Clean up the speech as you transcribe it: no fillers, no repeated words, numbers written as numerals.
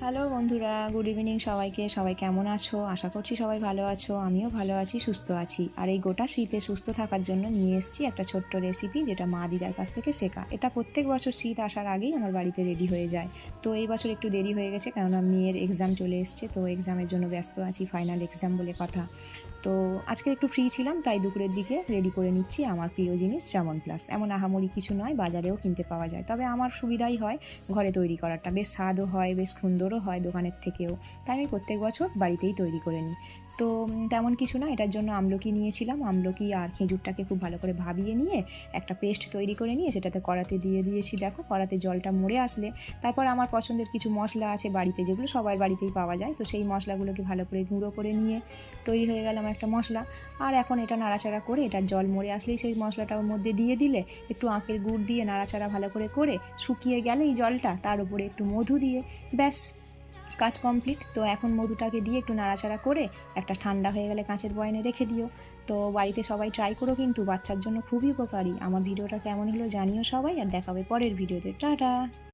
Hello বন্ধুরা, good evening সবাইকে। সবাই কেমন আছো? আশা করছি সবাই ভালো আছো। আমিও ভালো আছি, সুস্থ আছি। আর এই গোটা শীতে সুস্থ থাকার জন্য নিয়ে এসেছি একটা ছোট্ট রেসিপি, যেটা মা দিদার কাছ থেকে শেখা। এটা প্রত্যেক বছর শীত আসার আগেই আমার বাড়িতে রেডি হয়ে যায়। তো এই বছর একটু দেরি হয়ে গেছে, কেননা মেয়ের এক্সাম চলে এসছে। তো এক্সামের জন্য ব্যস্ত আছি, ফাইনাল এক্সাম বলে কথা। তো আজকে একটু ফ্রি ছিলাম, তাই দুপুরের দিকে রেডি করে নিচ্ছি আমার প্রিয় জিনিস চামন প্লাস। এমন আহামরি কিছু নয়, বাজারেও কিনতে পাওয়া যায়। তবে আমার সুবিধাই হয় ঘরে তৈরি করাটা, বেশ স্বাদও হয়, বেশ সুন্দরও হয় দোকানের থেকেও। তাই আমি প্রত্যেক বছর বাড়িতেই তৈরি করে নিই। তো তেমন কিছু না, এটার জন্য আমলকি নিয়েছিলাম। আমলকি আর খেজুরটাকে খুব ভালো করে ভাবিয়ে নিয়ে একটা পেস্ট তৈরি করে নিয়ে সেটাতে কড়াতে দিয়ে দিয়েছি। দেখো, কড়াতে জলটা মরে আসলে তারপর আমার পছন্দের কিছু মশলা আছে বাড়িতে, যেগুলো সবার বাড়িতেই পাওয়া যায়। তো সেই মশলাগুলোকে ভালো করে গুঁড়ো করে নিয়ে তৈরি হয়ে গেল আমার একটা মশলা। আর এখন এটা নাড়াচাড়া করে, এটার জল মরে আসলেই সেই মশলাটা ওর মধ্যে দিয়ে দিলে, একটু আখের গুড় দিয়ে নাড়াচাড়া ভালো করে করে শুকিয়ে গেলেই জলটা, তার উপরে একটু মধু দিয়ে ব্যাস কাজ কমপ্লিট। তো এখন মধুটাকে দিয়ে একটু নাড়াচাড়া করে একটা ঠান্ডা হয়ে গেলে কাঁচের বয়ামে রেখে দিও। তো বাড়িতে সবাই ট্রাই করো, কিন্তু বাচ্চার জন্য খুবই উপকারী। আমার ভিডিওটা কেমন হলো জানিও সবাই, আর দেখাবে পরের ভিডিওতে। টাটা।